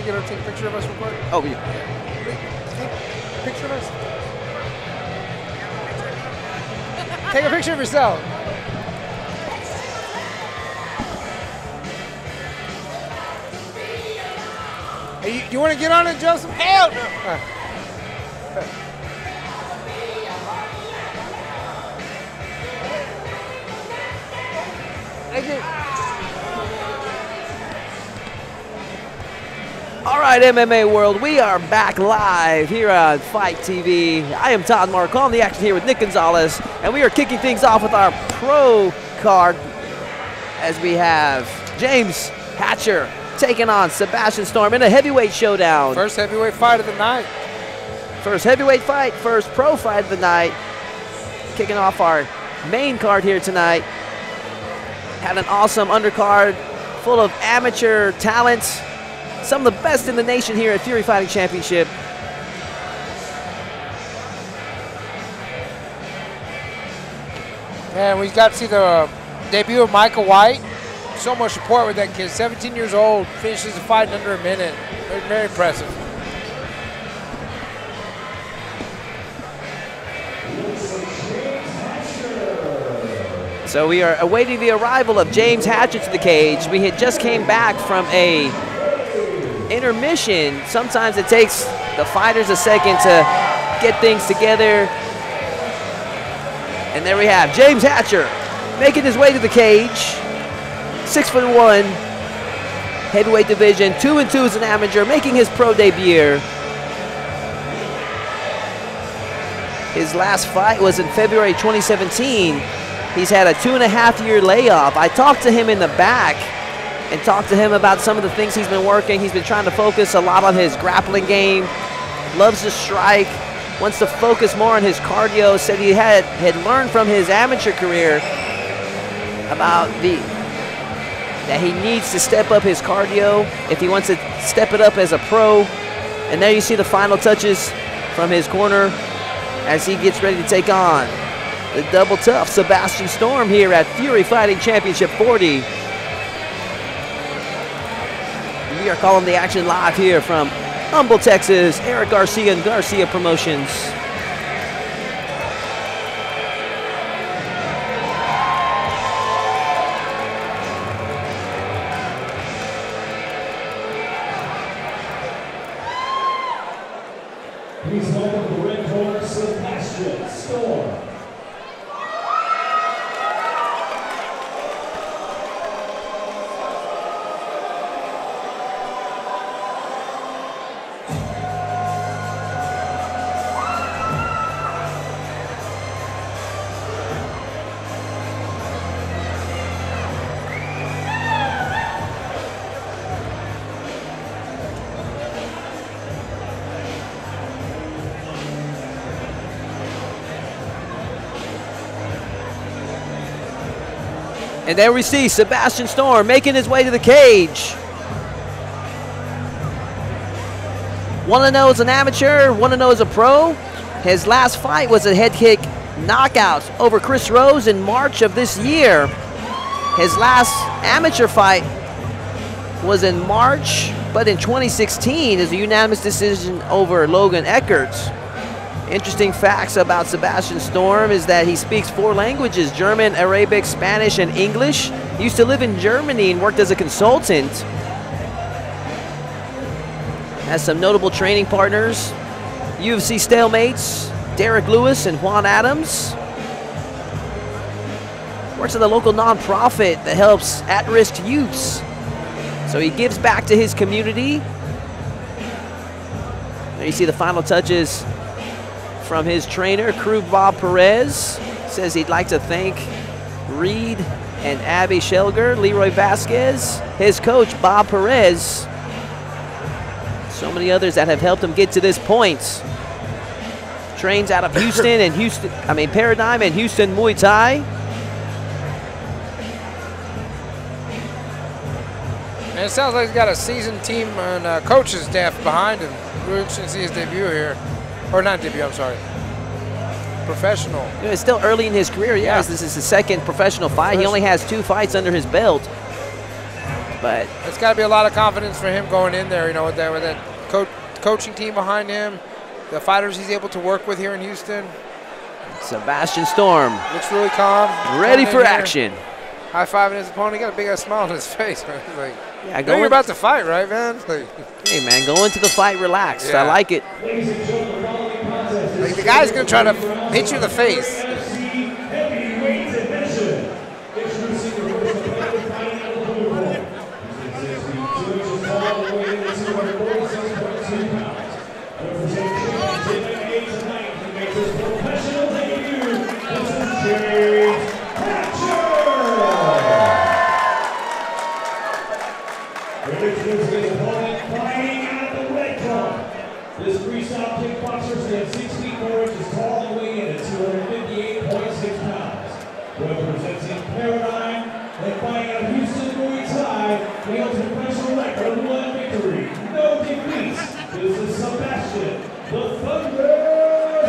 get her to take a picture of us real quick? Oh, yeah. Take a picture of us. Take a picture of yourself. Hey, you want to get on it, Joseph? Hell no. Thank you. All right, MMA world, we are back live here on Fight TV. I am Todd Mark, calling the action here with Nick Gonzalez, and we are kicking things off with our pro card as we have James Hatcher taking on Sebastian Storm in a heavyweight showdown. First heavyweight fight of the night. First heavyweight fight, first pro fight of the night. Kicking off our main card here tonight. Had an awesome undercard full of amateur talents. Some of the best in the nation here at Fury Fighting Championship. And we got to see the debut of Michael White. So much support with that kid. 17 years old, finishes the fight in under a minute. Very, very impressive. So we are awaiting the arrival of James Hatcher to the cage. We had just came back from a intermission. Sometimes it takes the fighters a second to get things together. And there we have James Hatcher making his way to the cage. 6'1", heavyweight division, 2-2 as an amateur, making his pro debut. His last fight was in February 2017. He's had a 2.5-year layoff. I talked to him in the back and talked to him about some of the things he's been working. He's been trying to focus a lot on his grappling game, loves to strike, wants to focus more on his cardio. Said he had learned from his amateur career about that he needs to step up his cardio if he wants to step it up as a pro. And there you see the final touches from his corner as he gets ready to take on the double tough Sebastian Storm here at Fury Fighting Championship 40. We are calling the action live here from Humble, Texas. Eric Garcia and Garcia Promotions. Please welcome the red corner, Sebastian Storm. And there we see Sebastian Storm making his way to the cage. 1-0 as an amateur, 1-0 as a pro. His last fight was a head kick knockout over Chris Rose in March of this year. His last amateur fight was in March, but in 2016 is a unanimous decision over Logan Eckerts. Interesting facts about Sebastian Storm is that he speaks 4 languages: German, Arabic, Spanish, and English. He used to live in Germany and worked as a consultant. Has some notable training partners: UFC stalemates, Derek Lewis and Juan Adams. Works at a local nonprofit that helps at-risk youths. So he gives back to his community. There you see the final touches from his trainer, crew Bob Perez. Says he'd like to thank Reed and Abby Shelger, Leroy Vasquez, his coach Bob Perez. So many others that have helped him get to this point. Trains out of Houston and Paradigm and Houston Muay Thai. And it sounds like he's got a seasoned team and coaching staff behind him. We're interested to see his debut here. Or not debut, I'm sorry. Professional. It's still early in his career, yes. This is his second professional fight. He only has 2 fights under his belt. But it's got to be a lot of confidence for him going in there, you know, with that coaching team behind him, the fighters he's able to work with here in Houston. Sebastian Storm looks really calm. Ready for action. High-fiving his opponent. He got a big-ass smile on his face, man. Like, yeah, you're about to fight, right, man? Like, hey, man, go into the fight relaxed. Yeah. I like it. Like, the guy's going to try to hit you in the face. This freestyle kickboxer stands 6 feet 4 inches tall and weighing in at 258.6 pounds. Representing Paradigm and fighting out of Houston, Muay Thai, he holds a professional record of 1 victory, no defeats. This is Sebastian, the Thunder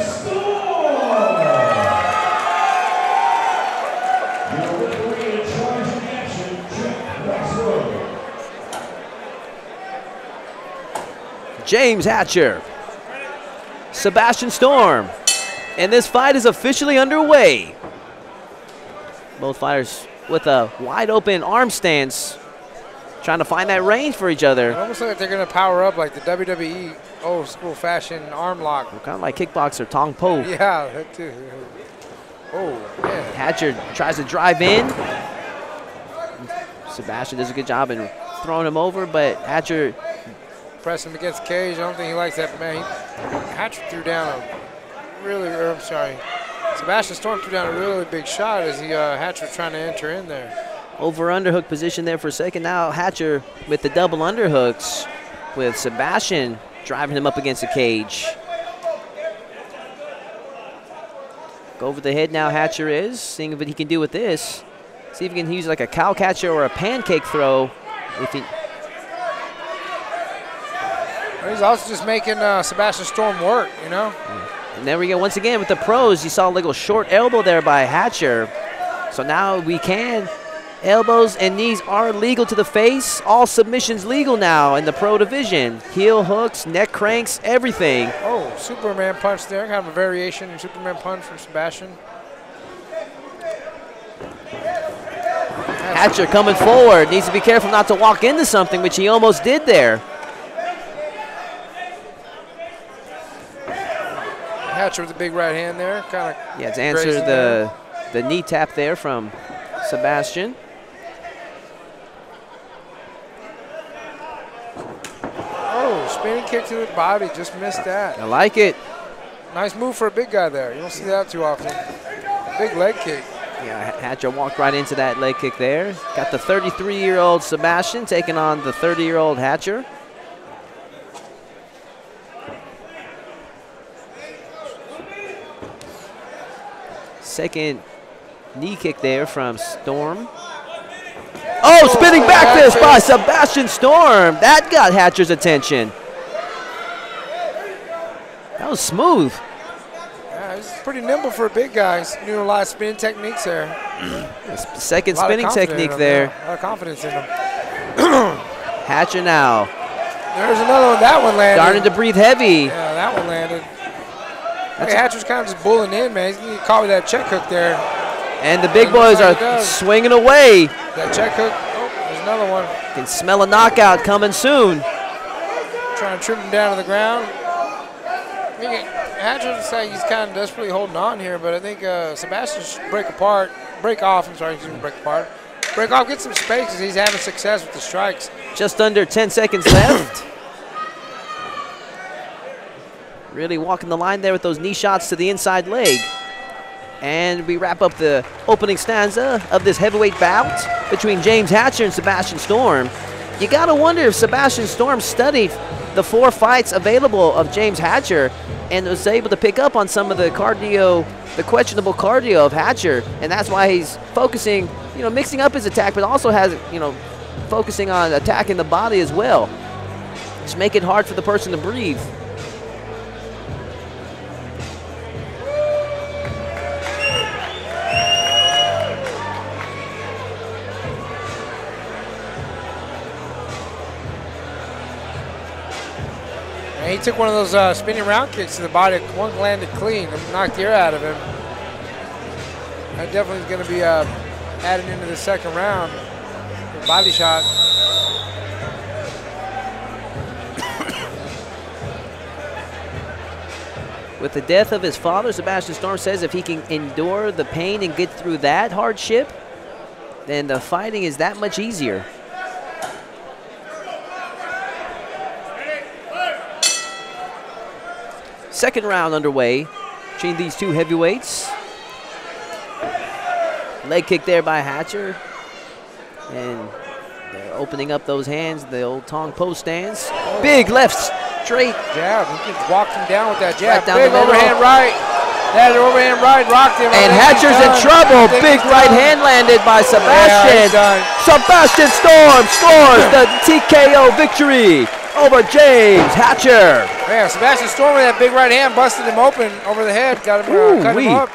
Storm. Your referee in charge of the action, Jeff Westbrook. James Hatcher, Sebastian Storm, and this fight is officially underway. Both fighters with a wide open arm stance, trying to find that range for each other. It almost looks like they're going to power up like the WWE old school fashion arm lock. Kind of like kickboxer Tong Po. Yeah, that too. Oh, man. Hatcher tries to drive in. Sebastian does a good job in throwing him over, but Hatcher press him against the cage. I don't think he likes that, but man, Hatcher threw down a really, I'm sorry, Sebastian Storm threw down a really big shot as Hatcher trying to enter in there. Over underhook position there for a second. Now Hatcher with the double underhooks with Sebastian driving him up against the cage. Go over the head now, Hatcher is, seeing what he can do with this. See if he can use like a cow catcher or a pancake throw. If he He's also just making Sebastian Storm work, you know? And there we go once again with the pros. You saw a little short elbow there by Hatcher. So now we can. Elbows and knees are legal to the face. All submissions legal now in the pro division. Heel hooks, neck cranks, everything. Oh, Superman punch there. Kind of a variation in Superman punch from Sebastian. Hatcher coming forward. Needs to be careful not to walk into something, which he almost did there. Hatcher with a big right hand there. Kind of yeah, to answer the knee tap there from Sebastian. Oh, spinning kick to the body. Just missed that. I like it. Nice move for a big guy there. You don't see that too often. Big leg kick. Yeah, Hatcher walked right into that leg kick there. Got the 33-year-old Sebastian taking on the 30-year-old Hatcher. Second knee kick there from Storm. Oh, spinning back fist by Sebastian Storm. That got Hatcher's attention. That was smooth. Yeah, he's pretty nimble for a big guy. He's doing a lot of spinning techniques there. Second spinning technique there. Yeah, a lot of confidence in him. Hatcher now. There's another one. That one landed. Starting to breathe heavy. Yeah, that one landed. Hey, Hatcher's kind of just bulling in, man. He's going to call me that check hook there. And the big boys are swinging away. That check hook. Oh, there's another one. Can smell a knockout coming soon. Trying to trim him down to the ground. Hatcher looks like he's kind of desperately holding on here, but I think Sebastian should break off, get some space because he's having success with the strikes. Just under 10 seconds left. Really walking the line there with those knee shots to the inside leg. And we wrap up the opening stanza of this heavyweight bout between James Hatcher and Sebastian Storm. You gotta wonder if Sebastian Storm studied the 4 fights available of James Hatcher and was able to pick up on some of the cardio, the questionable cardio of Hatcher, and that's why he's focusing, mixing up his attack, but also has, focusing on attacking the body as well. Just make it hard for the person to breathe. And he took one of those spinning round kicks to the body. One landed clean and knocked the air out of him. That definitely is going to be added into the second round. Body shot. With the death of his father, Sebastian Storm says if he can endure the pain and get through that hardship, then the fighting is that much easier. Second round underway between these two heavyweights. Leg kick there by Hatcher. And they're opening up those hands, the old Tong post stance. Big left straight. Jab. He just walked him down with that jab. Right down Big the middle. overhand right. That overhand right rocked him. And Hatcher's in trouble. Big right hand landed by Sebastian. Sebastian Storm scores the TKO victory over James Hatcher. Man, Sebastian Storm with that big right hand busted him open over the head. Got him, cut him up.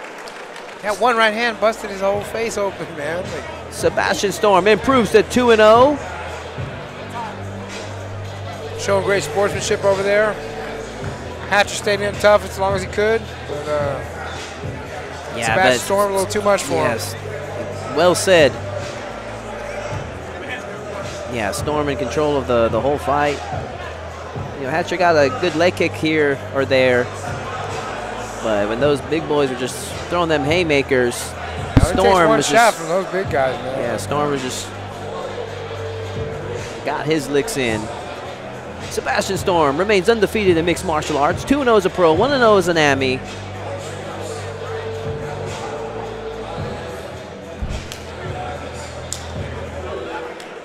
That one right hand busted his whole face open, man. Sebastian Storm improves to 2-0. Showing great sportsmanship over there. Hatcher stayed in tough as long as he could. But Sebastian Storm a little too much for him. Well said. Yeah, Storm in control of the whole fight. You know, Hatcher got a good leg kick here or there. But when those big boys were just throwing them haymakers, Storm was shot from those big guys, man. Yeah, Storm was just got his licks in. Sebastian Storm remains undefeated in mixed martial arts. 2-0 as a pro, 1-0 as an AMI.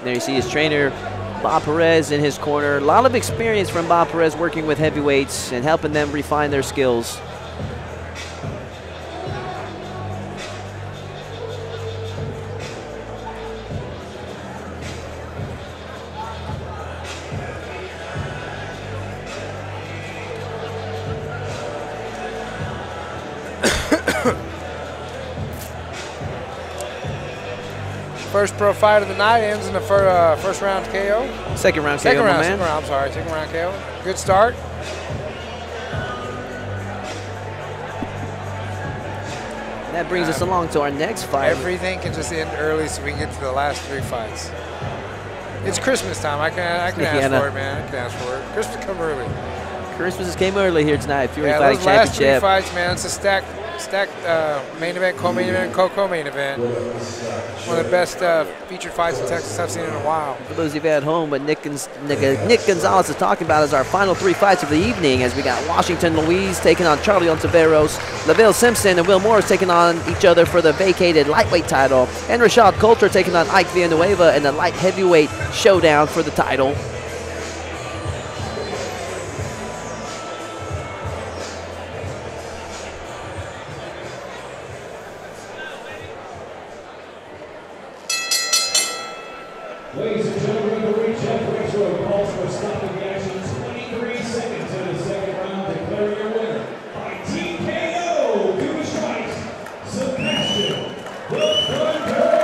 There you see his trainer, Bob Perez, in his corner. A lot of experience from Bob Perez working with heavyweights and helping them refine their skills. First pro fight of the night ends in the first round KO. Second round KO, Second round, man. I'm sorry, second round KO. Good start. That brings us along to our next fight. Everything can just end early so we can get to the last three fights. It's Christmas time. I can ask for it, man. I can ask for it. Christmas come early. Christmas came early here tonight. Fury Fighting those last three Championship. fights, man. It's a stacked main event, co-main event, co-main event. One of the best featured fights in Texas I've seen in a while. For those of you at home, what Nick Gonzalez is talking about is our final three fights of the evening, as we got Washington Louise taking on Charlie Ontiveros, LaVille Simpson and Will Morris taking on each other for the vacated lightweight title, and Rashad Coulter taking on Ike Villanueva in the light heavyweight showdown for the title. Ladies and gentlemen, the recheck ratio calls for stopping action 23 seconds in the second round, declaring your winner by TKO, to his right, Sebastian the Thunder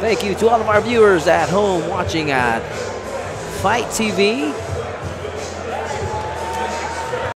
Thank you to all of our viewers at home watching at Fight TV.